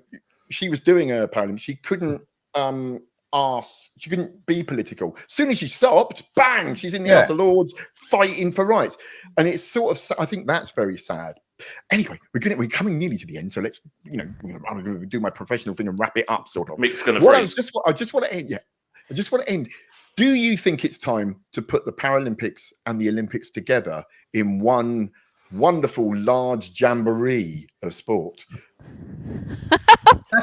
she was doing a Paralympics. She couldn't she couldn't be political. As soon as she stopped, bang, she's in the House of Lords fighting for rights. And it's sort of, I think that's very sad. Anyway, we're coming nearly to the end, so let's, you know, I'm going to do my professional thing and wrap it up, sort of. Mick's going to freeze. I just want to end. Yeah, I just want to end. Do you think it's time to put the Paralympics and the Olympics together in one wonderful large jamboree of sport?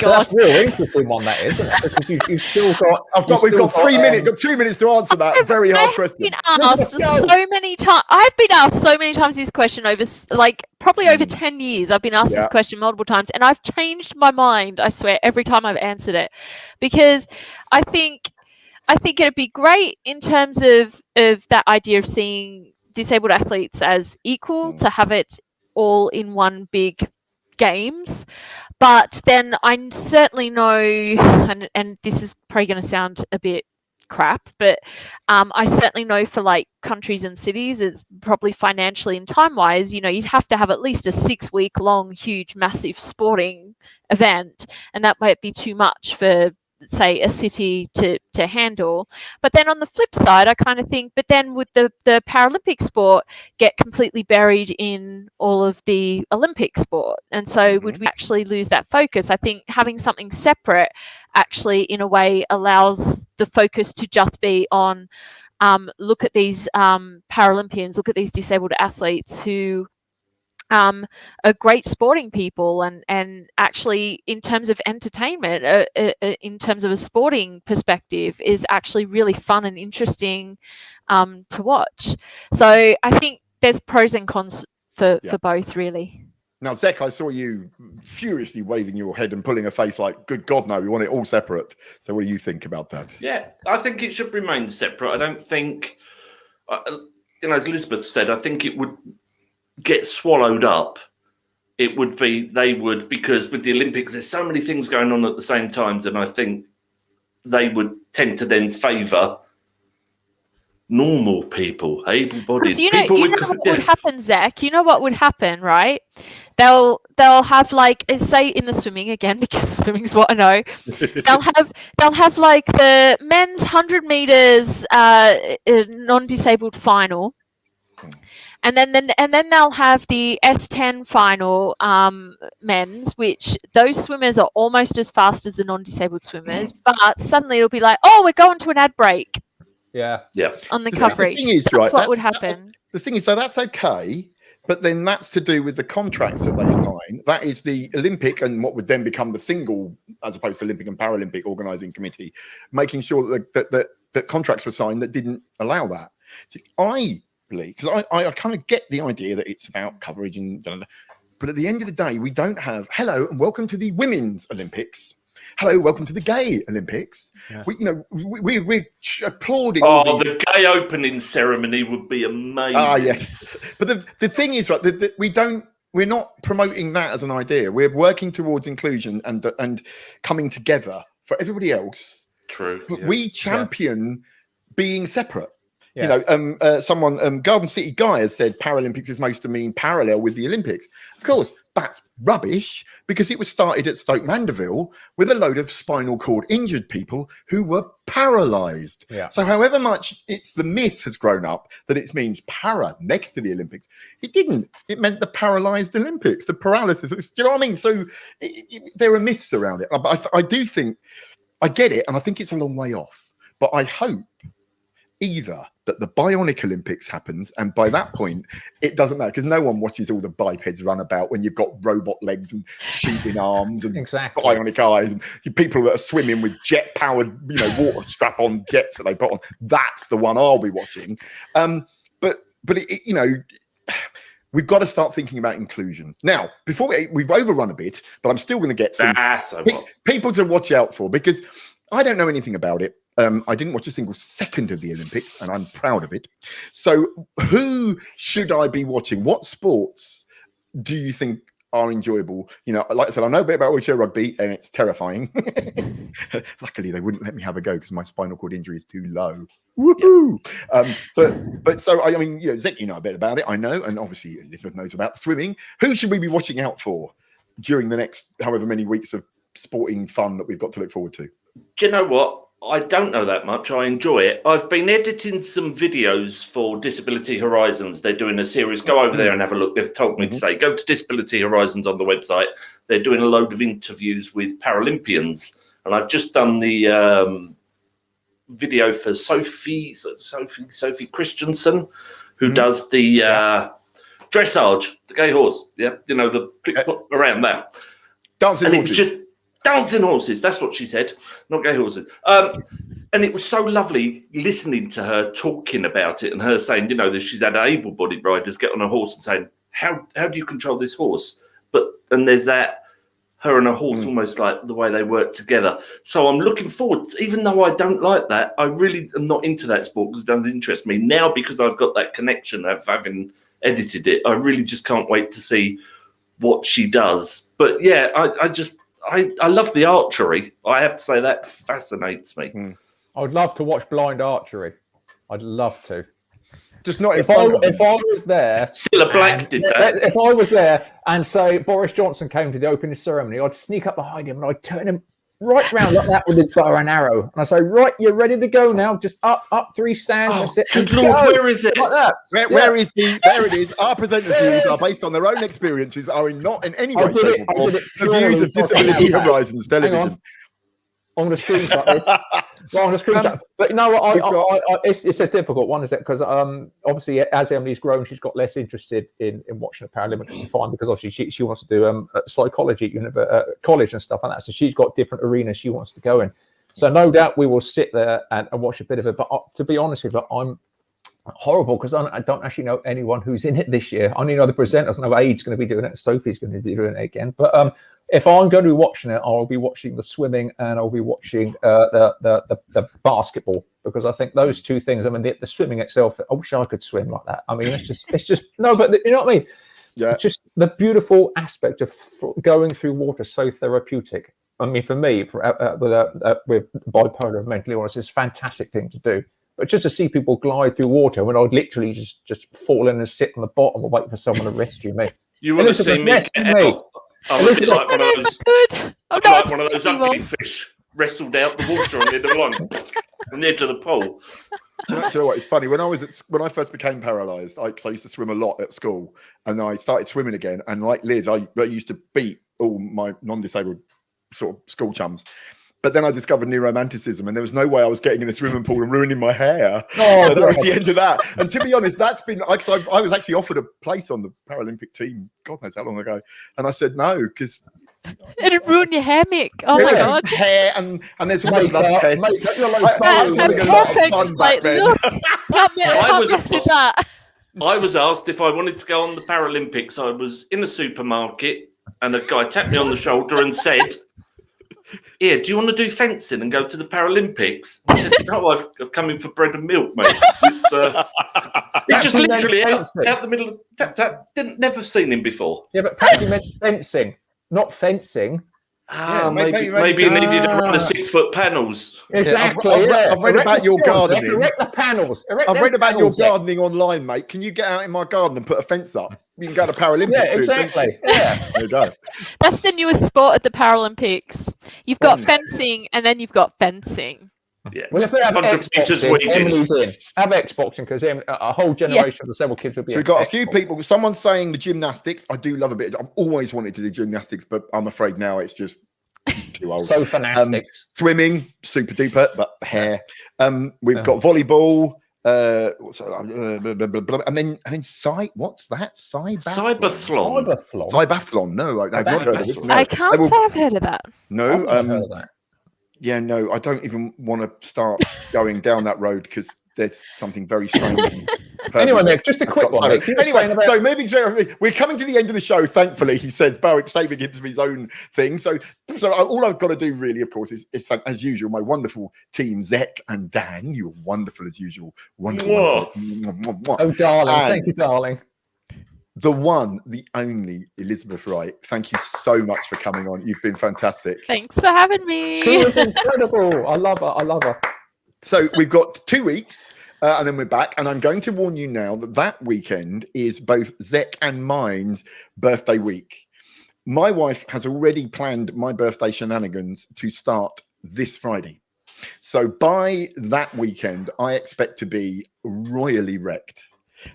That's a real interesting one, that is, isn't it? Because you've still got. We've got 3 minutes. Got 2 minutes to answer that very hard question. I've been asked so many times this question over, like, probably over 10 years. I've been asked this question multiple times, and I've changed my mind, I swear, every time I've answered it, because I think it'd be great in terms of that idea of seeing disabled athletes as equal, to have it all in one big games. But then I certainly know, and this is probably going to sound a bit crap, but I certainly know for, like, countries and cities, it's probably financially and time-wise, you know, you'd have to have at least a 6-week long, huge, massive sporting event, and that might be too much for, say, a city to handle. But then on the flip side, I kind of think, but then would the Paralympic sport get completely buried in all of the Olympic sport? And so would we actually lose that focus? I think having something separate actually, in a way, allows the focus to just be on look at these Paralympians, look at these disabled athletes who are great sporting people, and actually in terms of entertainment, in terms of a sporting perspective, is actually really fun and interesting to watch. So I think there's pros and cons for both, really. Now, Zec, I saw you furiously waving your head and pulling a face like, good God, no, we want it all separate. So what do you think about that? Yeah, I think it should remain separate. I don't think, as Elizabeth said, I think it would get swallowed up. It would be, because with the Olympics, there's so many things going on at the same time, and I think they would tend to then favour normal people, able-bodied people. You know what would happen, Zec? You know what would happen, right? They'll have, like, say in the swimming again, because swimming's what I know. they'll have like the men's 100 meters non-disabled final, and then they'll have the S10 final men's, which those swimmers are almost as fast as the non-disabled swimmers, but suddenly it'll be like, oh, we're going to an ad break. Yeah. On the coverage. The thing is, that's what would happen. The thing is, so that's okay, but then that's to do with the contracts that they sign. That is the Olympic and what would then become the single, as opposed to Olympic and Paralympic organising committee, making sure that contracts were signed that didn't allow that. So I believe, because I kind of get the idea that it's about coverage and, but at the end of the day, we don't have hello and welcome to the Women's Olympics. Hello, welcome to the Gay Olympics. Yeah. We're applauding. Oh, the gay opening ceremony would be amazing. Ah, yes. But the thing is, right, we're not promoting that as an idea. We're working towards inclusion and coming together for everybody else. True. But we champion being separate. Yes. You know, someone, Garden City Guy has said Paralympics is most to mean parallel with the Olympics. Of course, that's rubbish, because it was started at Stoke Mandeville with a load of spinal cord injured people who were paralysed. Yeah. So however much the myth has grown up that it means para next to the Olympics, it didn't. It meant the paralysed Olympics, the paralysis. Do you know what I mean? So there are myths around it. But I do think, I get it, and I think it's a long way off. But I hope either that the Bionic Olympics happens, and by that point, it doesn't matter, because no one watches all the bipeds run about when you've got robot legs and shooting arms and bionic eyes and people that are swimming with jet-powered, water strap-on jets that they put on. That's the one I'll be watching. But we've got to start thinking about inclusion. Now, before we've overrun a bit, but I'm still going to get some people to watch out for, because I don't know anything about it. I didn't watch a single second of the Olympics, and I'm proud of it. So who should I be watching? What sports do you think are enjoyable? Like I said, I know a bit about wheelchair rugby, and it's terrifying. Luckily, they wouldn't let me have a go because my spinal cord injury is too low. Woohoo! Yeah. But so, I mean, Zec, you know a bit about it, I know, and obviously Elizabeth knows about swimming. Who should we be watching out for during the next however many weeks of sporting fun that we've got to look forward to? Do you know what? I don't know that much. I enjoy it. I've been editing some videos for Disability Horizons. They're doing a series. Go over there and have a look. They've told me to say, go to Disability Horizons on the website. They're doing a load of interviews with Paralympians. And I've just done the video for Sophie Christensen, who does the dressage, the gay horse. Yeah, around that. Dancing and horses. It was just dancing horses, that's what she said, not gay horses. And it was so lovely listening to her talking about it, and her saying, that she's had able-bodied riders get on a horse and saying, how do you control this horse? And there's that, her and a horse, almost like the way they work together. So I'm looking forward, even though I don't like that, I really am not into that sport because it doesn't interest me. Now, because I've got that connection of having edited it, I really just can't wait to see what she does. But yeah, I love the archery. I have to say that fascinates me. I would love to watch blind archery. I'd love to. Just not if I was there. Cilla Black did that. If I was there and so Boris Johnson came to the opening ceremony, I'd sneak up behind him and I'd turn him right round like that with his bow and arrow. And I say, right, you're ready to go now. Just up 3 stands. Oh, and sit good Lord, where is it? Like that. Where is the? There it is. Our presenter views are based on their own experiences, are not in any way, shape, or form the views of Disability Horizons Television. I'm going to screenshot this. Well, I'm going to screenshot. But you know what? It's a difficult one, is it? Because obviously, as Emily's grown, she's got less interested in watching the Paralympics, which is fine, because obviously she wants to do psychology at college and stuff like that. So she's got different arenas she wants to go in. So no doubt we will sit there and watch a bit of it. But to be honest with you, I'm horrible because I don't actually know anyone who's in it this year. I only know the presenters. I know Aid's going to be doing it. Sophie's going to be doing it again. But if I'm going to be watching it, I'll be watching the swimming and I'll be watching the basketball, because I think those two things. I mean, the swimming itself. I wish I could swim like that. I mean, it's just no. But you know what I mean? Yeah. It's just the beautiful aspect of going through water, so therapeutic. I mean, for me, with bipolar and mentally illness, it's a fantastic thing to do. But just to see people glide through water when I'd literally just fall in and sit on the bottom and wait for someone to rescue me. You want to see me get out? I'm a bit like one of those ugly fish wrestled out the water on the end of the line, on the edge of the pool. Do you know what? It's funny. When I first became paralysed, I used to swim a lot at school, and I started swimming again. And like Liz, I used to beat all my non-disabled sort of school chums. But then I discovered neuromanticism, and there was no way I was getting in a swimming pool and ruining my hair. So that was the end of that. And to be honest, that's been I was actually offered a place on the Paralympic team, God knows how long ago, and I said no because it'd ruin your hair, Mick. Oh my God, hair and there's all the blood tests. That's perfect. Like, look, can't mess with that. I was asked if I wanted to go on the Paralympics. I was in a supermarket, and a guy tapped me on the shoulder and said, "Here, do you want to do fencing and go to the Paralympics?" I said, "No, I've come in for bread and milk, mate." It's just literally out the middle of tap. Never seen him before. Yeah, but perhaps you meant fencing, not fencing. Maybe he needed to run the 6-foot panels. Exactly. I've read about your gardening. Erect the panels. I've read about your gardening online, mate. Can you get out in my garden and put a fence up? You can go to Paralympics. Yeah, exactly. Yeah. There you go. That's the newest sport at the Paralympics. You've got fencing, and then you've got fencing. Yeah. Well, if they have Xboxing, Emily's in. Have Xboxing, because a whole generation of disabled kids will be. So we've got a few people. Someone's saying the gymnastics. I do love a bit. I've always wanted to do gymnastics, but I'm afraid now it's just too old. So fanatics. Swimming, super duper, but hair. We've got volleyball. And then what's that? Cybathlon. No, I've not heard of it. No. I can't say I've heard of that. No, I've heard of that. Yeah, no, I don't even want to start going down that road because there's something very strange. Anyway, Mick, just a quick one. Anyway, so moving to, we're coming to the end of the show, thankfully, he says, Barrick saving him for his own thing. So all I've got to do really, of course, is as usual, my wonderful team, Zec and Dan. You're wonderful as usual. Wonderful. Oh, darling. Thank you, darling. The one, the only Elizabeth Wright. Thank you so much for coming on. You've been fantastic. Thanks for having me. She was incredible. I love her. So we've got 2 weeks and then we're back. And I'm going to warn you now that weekend is both Zec and mine's birthday week. My wife has already planned my birthday shenanigans to start this Friday. So by that weekend, I expect to be royally wrecked.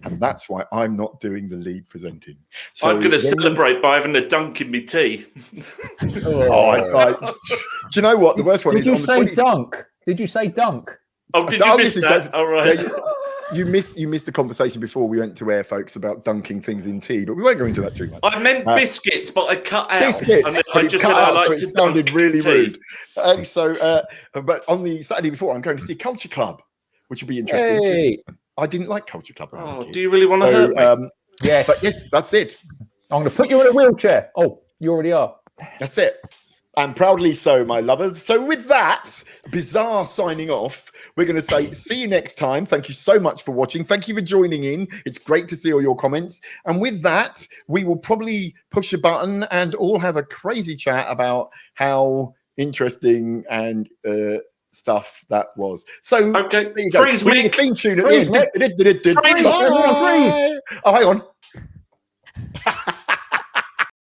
And that's why I'm not doing the lead presenting. So I'm going to celebrate by having a dunk in my tea. Do you know what? The worst one is on the 20th. Dunk? Did you say dunk? Oh, did you miss that? All right. You missed the conversation before we went to air, folks, about dunking things in tea, but we won't go into that too much. I meant biscuits, but I cut out. Biscuits. I just said I like so it to sounded really rude. But on the Saturday before, I'm going to see Culture Club, which will be interesting. Hey. I didn't like Culture Club. Oh, do you really want to hurt me? Yes. But yes, that's it. I'm going to put you in a wheelchair. Oh, you already are. That's it. And proudly so, my lovers. So with that bizarre signing off, we're going to say see you next time. Thank you so much for watching. Thank you for joining in. It's great to see all your comments. And with that, we will probably push a button and all have a crazy chat about how interesting and stuff that was. So okay, there you go. Freeze, Mick. Theme tune at the end. Freeze. Oh, hang on.